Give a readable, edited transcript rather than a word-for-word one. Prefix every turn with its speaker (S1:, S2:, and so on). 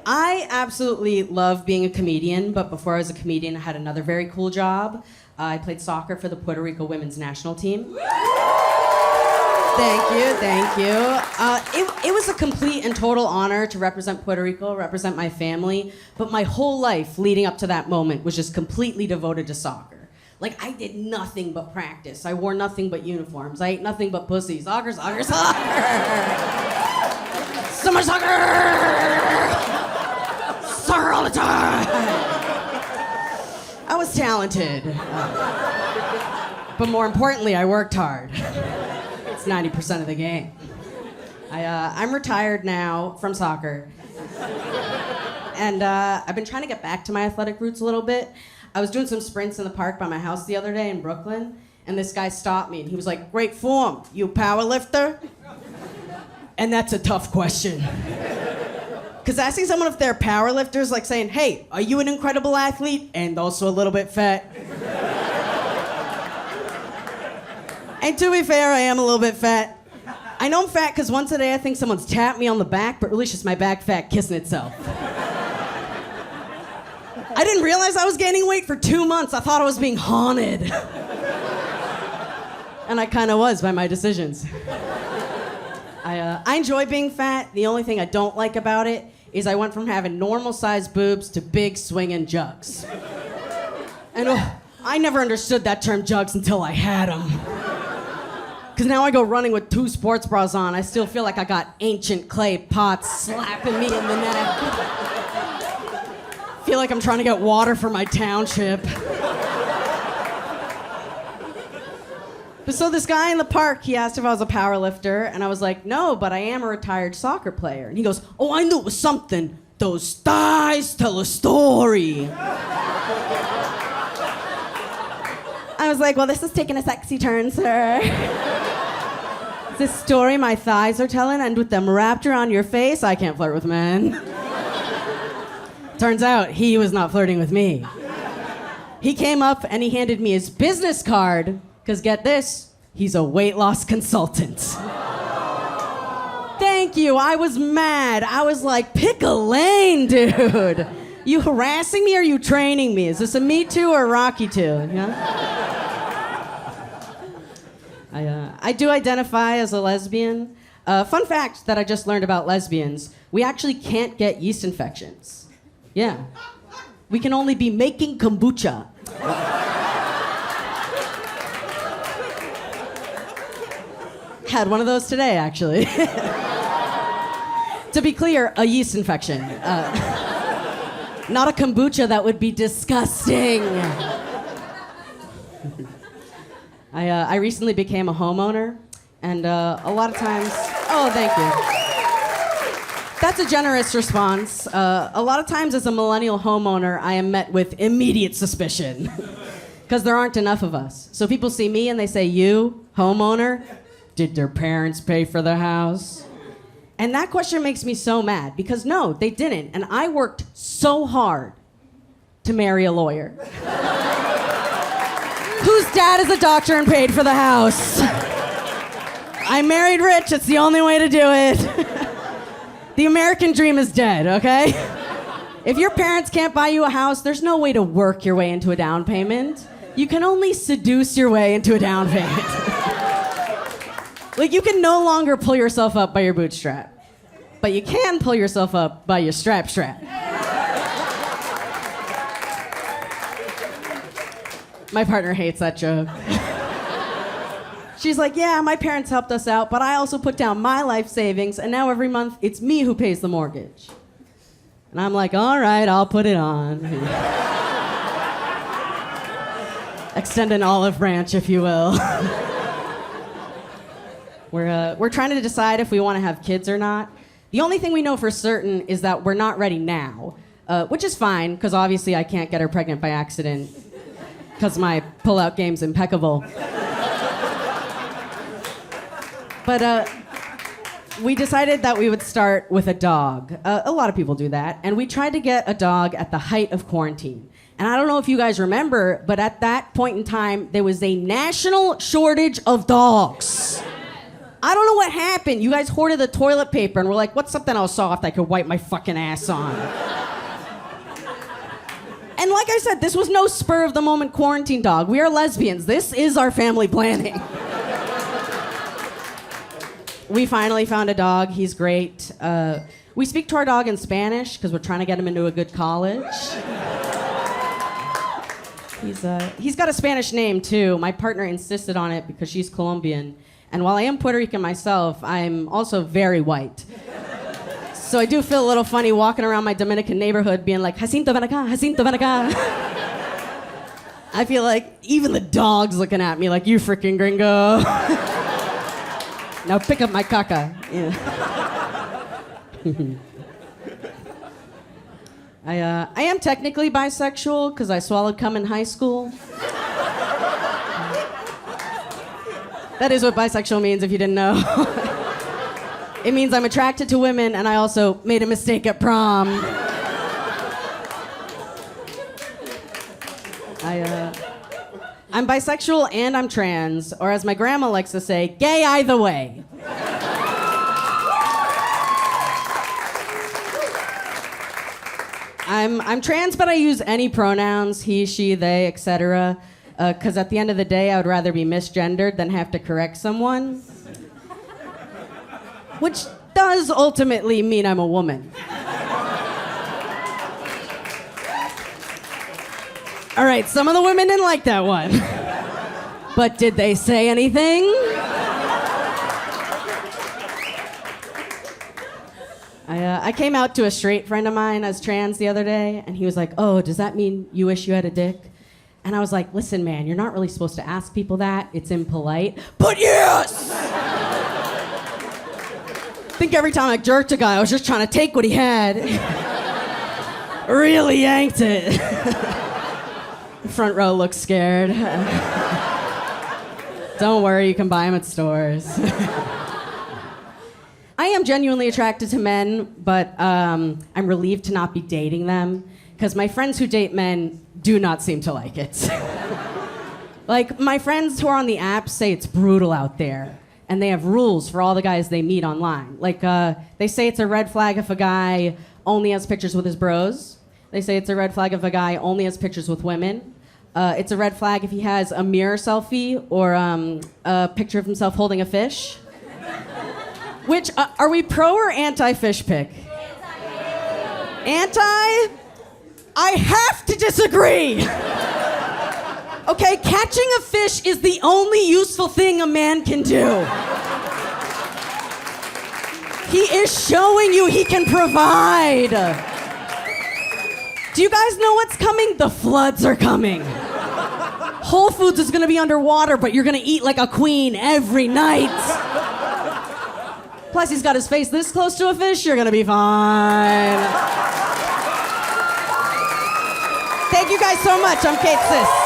S1: I absolutely love being a comedian, but before I was a comedian, I had another very cool job. I played soccer for the Puerto Rico women's national team. Thank you. It was a complete and total honor to represent Puerto Rico, represent my family, but my whole life leading up to that moment was just completely devoted to soccer. Like, I did nothing but practice. I wore nothing but uniforms. I ate nothing but pussy. Soccer, soccer, soccer! So much soccer! Soccer all the time! I was talented. But more importantly, I worked hard. It's 90% of the game. I'm retired now from soccer. And I've been trying to get back to my athletic roots a little bit. I was doing some sprints in the park by my house the other day in Brooklyn, and this guy stopped me, and he was like, "Great form, you power lifter?" And that's a tough question. Because asking someone if they're a power lifter is like saying, "Hey, are you an incredible athlete and also a little bit fat?" And to be fair, I am a little bit fat. I know I'm fat because once a day I think someone's tapped me on the back, but really it's just my back fat kissing itself. I didn't realize I was gaining weight for 2 months. I thought I was being haunted. And I kind of was by my decisions. I enjoy being fat. The only thing I don't like about it is I went from having normal-sized boobs to big swinging jugs. And I never understood that term jugs until I had them. Because now I go running with 2 sports bras on. I still feel like I got ancient clay pots slapping me in the neck. Feel like I'm trying to get water for my township. But so this guy in the park, he asked if I was a power lifter, and I was like, "No, but I am a retired soccer player." And he goes, "Oh, I knew it was something. Those thighs tell a story." I was like, "Well, this is taking a sexy turn, sir." This story my thighs are telling, and with them wrapped around your face, I can't flirt with men. Turns out he was not flirting with me. He came up and he handed me his business card, because get this, he's a weight loss consultant. Thank you, I was mad. I was like, pick a lane, dude. You harassing me or you training me? Is this a Me Too or a Rocky Too? Yeah? I do identify as a lesbian. Fun fact that I just learned about lesbians, we actually can't get yeast infections. Yeah. We can only be making kombucha. Had one of those today, actually. To be clear, a yeast infection. Not a kombucha, that would be disgusting. I recently became a homeowner, and a lot of times... Oh, thank you. That's a generous response. A lot of times as a millennial homeowner, I am met with immediate suspicion. Because there aren't enough of us. So people see me and they say, "You, homeowner? Did their parents pay for the house?" And that question makes me so mad, because no, they didn't. And I worked so hard to marry a lawyer. Whose dad is a doctor and paid for the house. I married rich, it's the only way to do it. The American dream is dead, okay? If your parents can't buy you a house, there's no way to work your way into a down payment. You can only seduce your way into a down payment. Like, you can no longer pull yourself up by your bootstrap, but you can pull yourself up by your strap. My partner hates that joke. She's like, "Yeah, my parents helped us out, but I also put down my life savings, and now every month it's me who pays the mortgage." And I'm like, "All right, I'll put it on." Extend an olive branch, if you will. We're trying to decide if we want to have kids or not. The only thing we know for certain is that we're not ready now, which is fine, because obviously I can't get her pregnant by accident, because my pull-out game's impeccable. But we decided that we would start with a dog. A lot of people do that. And we tried to get a dog at the height of quarantine. And I don't know if you guys remember, but at that point in time, there was a national shortage of dogs. I don't know what happened. You guys hoarded the toilet paper and we're like, what's something else soft I could wipe my fucking ass on? And like I said, this was no spur of the moment quarantine dog. We are lesbians. This is our family planning. We finally found a dog. He's great. We speak to our dog in Spanish because we're trying to get him into a good college. He's got a Spanish name too. My partner insisted on it because she's Colombian. And while I am Puerto Rican myself, I'm also very white. So I do feel a little funny walking around my Dominican neighborhood being like, Jacinto, ven acá, Jacinto, ven acá. I feel like even the dog's looking at me like, you freaking gringo. Now pick up my caca. Yeah. I am technically bisexual because I swallowed cum in high school. That is what bisexual means if you didn't know. It means I'm attracted to women and I also made a mistake at prom. I'm bisexual and I'm trans, or as my grandma likes to say, gay either way. I'm trans, but I use any pronouns, he, she, they, etc. Because at the end of the day, I would rather be misgendered than have to correct someone. Which does ultimately mean I'm a woman. All right, some of the women didn't like that one. But did they say anything? I came out to a straight friend of mine as trans the other day, and he was like, oh, does that mean you wish you had a dick? And I was like, listen, man, you're not really supposed to ask people that. It's impolite. But yes! I think every time I jerked a guy, I was just trying to take what he had. Really yanked it. The front row looks scared. Don't worry, you can buy them at stores. I am genuinely attracted to men, but I'm relieved to not be dating them, because my friends who date men do not seem to like it. Like, my friends who are on the apps say it's brutal out there, and they have rules for all the guys they meet online. Like, they say it's a red flag if a guy only has pictures with his bros. They say it's a red flag if a guy only has pictures with women. It's a red flag if he has a mirror selfie or a picture of himself holding a fish. Which, are we pro or anti-fish pic? Anti? I have to disagree! Okay, catching a fish is the only useful thing a man can do. He is showing you he can provide. Do you guys know what's coming? The floods are coming. Whole Foods is gonna be underwater, but you're gonna eat like a queen every night. Plus, he's got his face this close to a fish, you're gonna be fine. Thank you guys so much. I'm Kate Sisk.